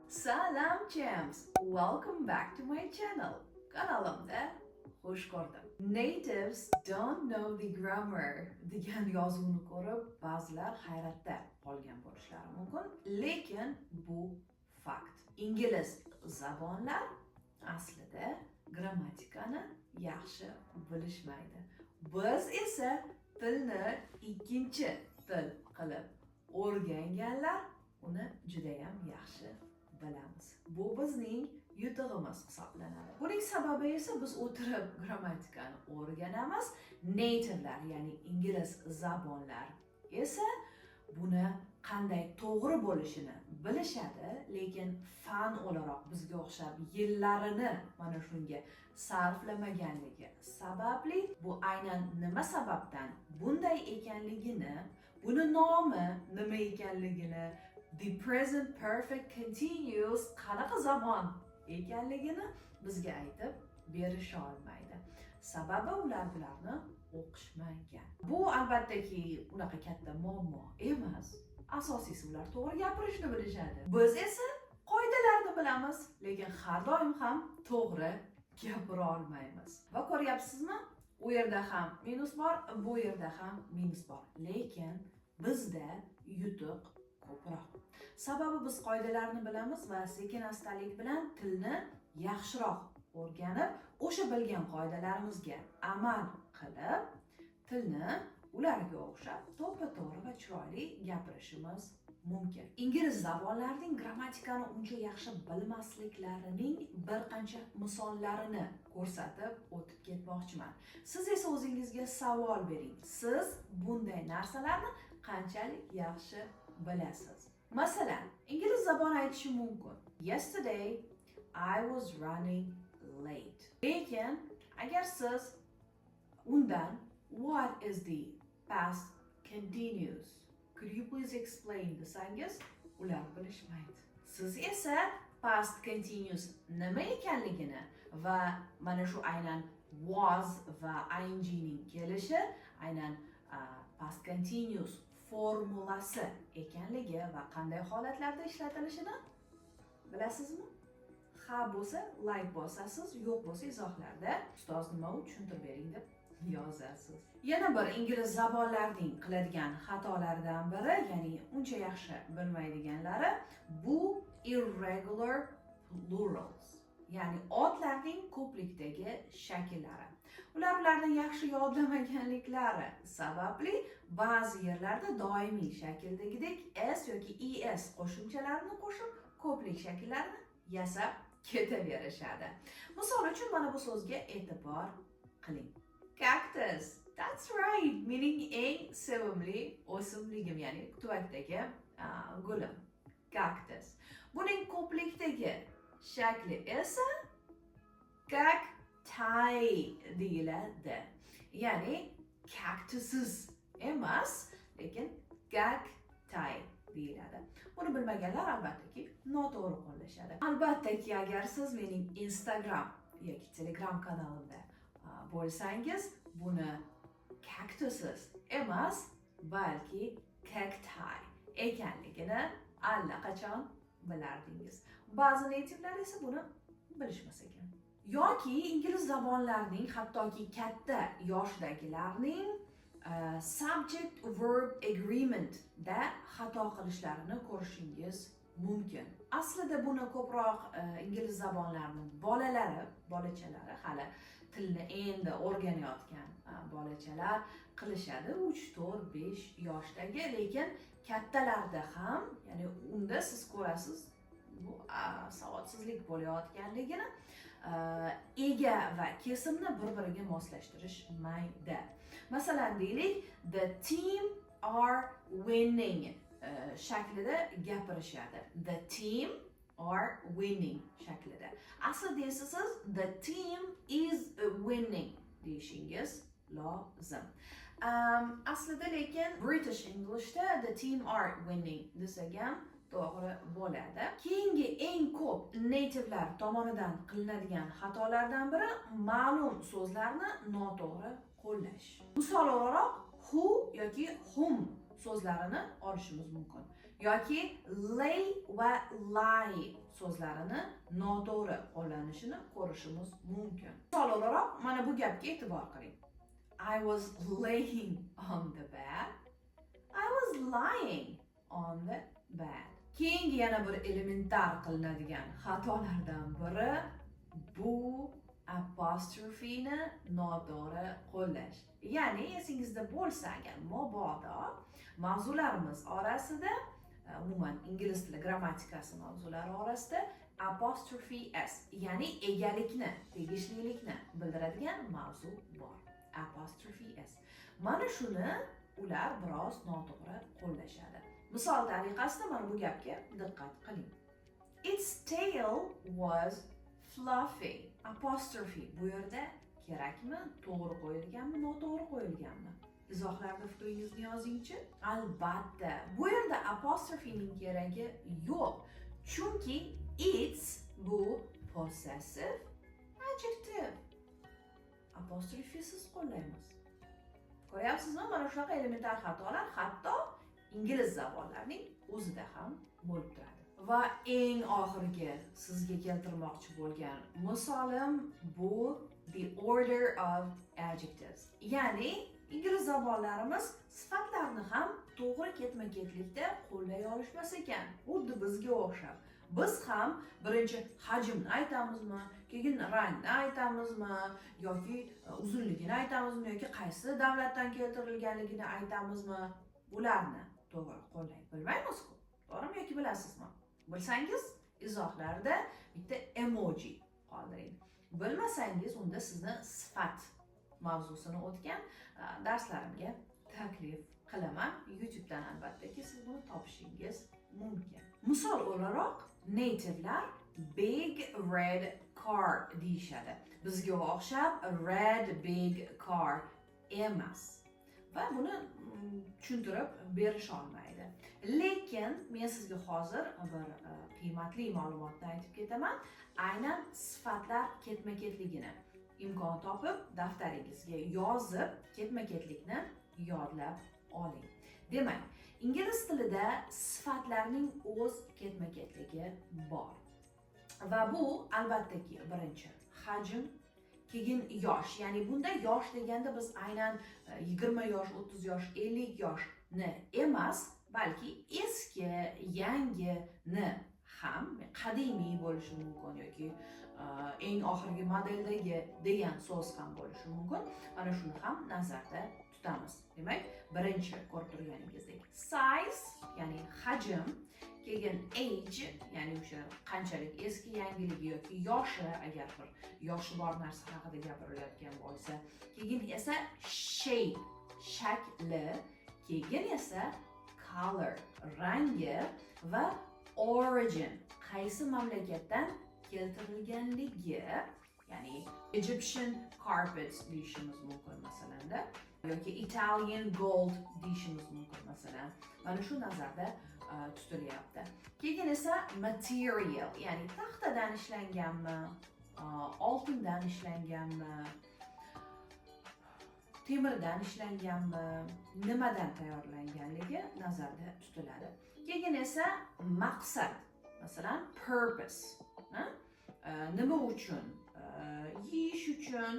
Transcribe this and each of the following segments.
Salam champs, welcome back to my channel. Kanalimda xush ko'rdim. Natives don't know the grammar degan yozuvni ko'rib, ba'zilar hayratda qolgan bo'lishlari mumkin, lekin bu fakt. Ingliz zabonlar aslida grammatikani yaxshi bilishmaydi. Biz esa tilni ikkinchi til qilib o'rganganlar uni juda ham yaxshi bilamiz. Bu bizning yutug'imiz hisoblanadi. Buning sababi esa biz o'tirib grammatikani o'rganamiz. Nativelar, ya'ni ingliz zabonlar esa buni qanday to'g'ri bo'lishini bilishadi, lekin fan o'laroq bizga o'xshab yillarini mana shunga sarflamaganligi sababli bu aynan nima sababdan bunday ekanligini, buni nomi nima ekanligini, the present perfect continuous qanaqa zamon ekanligini bizga aytib berisha olmaydi. Sababi ular bularni o'qishmagan. Bu albattaki unaqa katta muammo emas. Asosiysi ular to'g'ri gapirishni bilishadi. Biz esa qoidalarni bilamiz, lekin har doim ham to'g'ri gapira olmaymiz. Va ko'ryapsizmi? U yerda ham minus bor, bu yerda ham minus bor. Lekin bizda yutuq ko'proq. Sababi biz qoidalarni bilamiz va sekin-astalik bilan tilni yaxshiroq o'rganib, o'sha bilgan qoidalarimizga amal qilib, tilni ularga o'xshab to'ppa-to'g'ri va chiroyli gapirishimiz mumkin. Ingliz zabonlarining grammatikani uncha yaxshi bilmasliklarining bir qancha misollarini ko'rsatib o'tib ketmoqchiman. Siz esa o'zingizga savol bering. Siz bunday narsalarni qanchalik yaxshi bilasiz? Masalan, ingliz zaboni aytishi mumkin. Yesterday I was running late. Lekin agar siz undan what is the past continuous? Could you please explain desangiz, ular bilishmaydi. Siz esa past continuous nima ekanligini va mana shu aynan was va ing ning kelishi aynan past continuous formulasi ekanligi va qanday holatlarda ishlatilishini bilasizmi? Ha bo'lsa like bosasiz, yo'q bo'lsa izohlarda ustoz nima u tushuntirib bering deb yozasiz. Yana bir ingliz zabonlarining qiladigan xatolaridan biri, ya'ni uncha yaxshi bilmaydiganlari, bu irregular plurals. Ya'ni otlarning ko'plikdagi shakllari. Ularni yaxshi yodlamaganliklari sababli ba'zi yerlarda doimiy shakldagidek s yoki es qo'shimchalarini qo'shib ko'plik shakllarini yasab ketaverishadi. Misol uchun mana bu so'zga e'tibor qiling. Cactus. That's right. Meaning eng sevimli o'simligim, ya'ni tuvakdagi gulim. Cactus. Buning ko'plikdagi shakli esa cacti deyiladi. Ya'ni cactuses emas, lekin cacti deyiladi. Buni bilmaganlar albattaki noto'g'ri qo'llashadi. Albattaki agar siz mening Instagram yoki Telegram kanalimda bo'lsangiz, buni cactuses emas, balki cacti ekanligini allaqachon bilardingiz. Ba'zi nativelar esa buni bilishmas ekan. Yoki ingliz zabonlarining, hattoki katta yoshdagilarning subject verb agreement da xato qilishlarini ko'rishingiz mumkin. Aslida buni ko'proq ingliz zabonlarining bolachalari, hali tilni endi o'rganayotgan bolachalar qilishadi, 3-4-5 yoshdagi, lekin kattalarda ham, ya'ni unda siz ko'rasiz bu savodsizlik bo'layotganligini, ega va kesimni bir-biriga moslashtirishmaydi. Masalan deylik, the team are winning shaklida gapirishadi. The team are winning shaklida. Aslida esa siz the team is winning deyishingiz lozim. Aslida lekin British Englishda the team are winning desak ham to'g'ri bo'ladi. Keyingi eng ko'p nativelar tomonidan qilinadigan xatolardan biri ma'lum so'zlarni noto'g'ri qo'llash. Misol o'laroq who yoki whom so'zlarini olishimiz mumkin. yoki lay va lie so'zlarini noto'g'ri qo'llanishini ko'rishimiz mumkin. Misol o'laroq mana bu gapga e'tibor qiling. I was laying on the bed. I was lying on the bed. Keyingi yana bir elementar qilinadigan xatolardan biri bu apostrofini noto'g'ri qo'llash. Ya'ni esingizda bo'lsa agar mabodo mavzularimiz orasida umuman ingliz tili grammatikasi mavzulari orasida apostrophe s ya'ni egalikni, tegishlilikni bildiradigan mavzu bor. Apostrophe s. Mana shuni ular biroz noto'g'ri qo'llashadi. Misol tariqasida mana bu gapga diqqat qiling. Its tail was fluffy. Apostrophe bu yerda kerakmi? To'g'ri qo'yilganmi, noto'g'ri qo'yilganmi? Izohlarda fikringizni yozingchi. Albatta, bu yerda apostrofening keragi yo'q. Chunki its bu possessive adjective. Apostrofesiz qo'llaymiz. Ko'ryapsizmi? Mana shunaqa elementar xatolar hatto ingliz zabonlarining o'zida ham bo'lib turadi. Va eng oxirgi sizga keltirmoqchi bo'lgan misolim bu the order of adjectives. Ya'ni ingliz zabonlarimiz sifatlarni ham to'g'ri ketma-ketlikda qo'llay olishmas ekan. Xuddi bizga o'xshab. Biz ham birinchi hajmni aytamizmi, keyin rangni aytamizmi, yoki uzunligini aytamizmi, yoki qaysi davlatdan keltirilganligini aytamizmi? Bularni to'g'ri qo'llay bilmaymiz-ku. To'g'rimi yoki bilasizmi? Bilsangiz izohlarda bitta emoji qoldiring. Bilmasangiz unda sizni sifat mavzusini o'tgan darslarimga taklif qilaman. YouTube'dan albattaki siz buni topishingiz mumkin. Misol o'laroq nativelar big red car deyishadi. Bizga o'xshab red big car emas. Va buni tushuntirib berish olmaydi. Lekin men sizga hozir bir qiymatli ma'lumotni aytib ketaman. Aynan sifatlar ketma-ketligini imkon topib daftaringizga yozib ketma-ketlikni yodlab oling. Demak, ingliz tilida sifatlarning o'z ketma-ketligi bor. Va bu albattaki birinchi hajm, keyin yosh. Ya'ni bunda yosh deganda biz aynan 20 yosh, 30 yosh, 50 yoshni emas, balki eski, yangini ham qadimiy bo'lishi mumkin yoki eng oxirgi modeldagi degan so'z ham bo'lishi mumkin. Mana shuni ham nazarda tutamiz. Demak, birinchi ko'rib turganingizdek size, ya'ni hajm, keyin age, ya'ni o'sha qanchalik eski, yangiligi yoki yoshi, agar bir yoshi bor narsa haqida gapirilayotgan bo'lsa, keyin esa shape, shakli, keyin esa color, rangi va origin, qaysi mamlakatdan keltirilganligi, ya'ni Egyptian carpet deyishimiz mumkin masalanda, yoki Italian gold deyishimiz mumkin masalan. Mana shu nazarda tutilyapti. Keyin esa material, ya'ni taxtadan ishlanganmi, oltindan ishlanganmi, temirdan ishlanganmi, nimadan tayyorlanganligi nazarda tutiladi. Keyin esa maqsad, masalan purpose, nima uchun, yeyish uchun,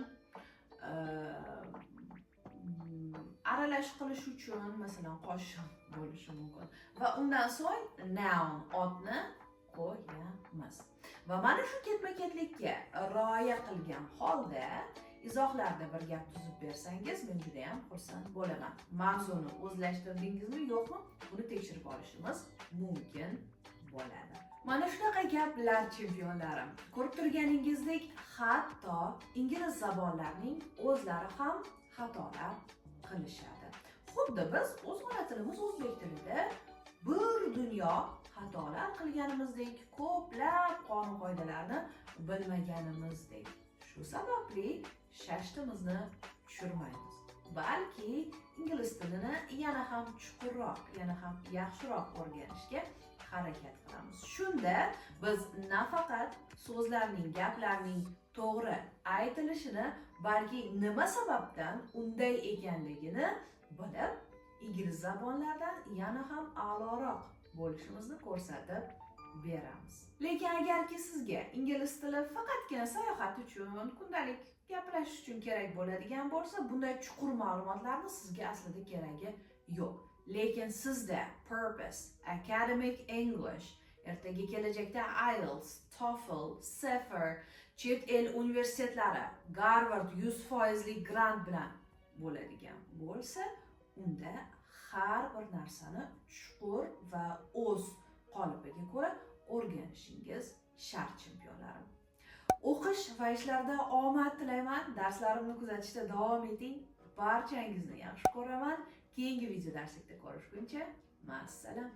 aralash qilish uchun, masalan qoshiq bo'lishi mumkin. Va undan so'ng noun, otni qo'yamiz. Va mana shu ketma-ketlikka rioya qilgan holda izohlarda bir gap tuzib bersangiz, men juda ham xursand bo'laman. Mavzuni o'zlashtirdingizmi, yo'qmi? Buni tekshirib olishimiz mumkin bo'ladi. Mana shunaqa gaplar chempionlarim. Ko'rib turganingizdek, hatto ingliz zabonlarining o'zlari ham xatolar qilishadi. Xuddi biz o'z ona tilimiz o'zbek tilida bir dunyo xatolar qilganimizdek, ko'plab qonun-qoidalarni bilmaganimizdek. Shu sababli shashtimizni tushirmaymiz. Balki ingliz tilini yana ham chuqurroq, yana ham yaxshiroq o'rganishga harakat qilamiz. Shunda biz nafaqat so'zlarning, gaplarning to'g'ri aytilishini, balki nima sababdan unday ekanligini bilib, ingliz zabonlaridan yana ham a'loroq bo'lishimizni ko'rsatib beramiz. Lekin agarki sizga ingliz tili faqatgina sayohat uchun, kundalik gaplashish uchun kerak bo'ladigan bo'lsa, bunday chuqur ma'lumotlarni sizga aslida keragi yo'q. Lekin sizda purpose, academic English, ertaga kelajakda IELTS, TOEFL, CEFR, chet el universitetlari, Harvard 100% grant bilan bo'ladigan bo'lsa, unda har bir narsani chuqur va o'z qolibiga ko'ra o'rganishingiz shart, chempionlarim. O'qish va ishlarda omad tilayman. Darslarimni kuzatishda davom eting. Barchangizni yaxshi ko'raman. Keyingi video darslikda ko'rishguncha, ma'assalam.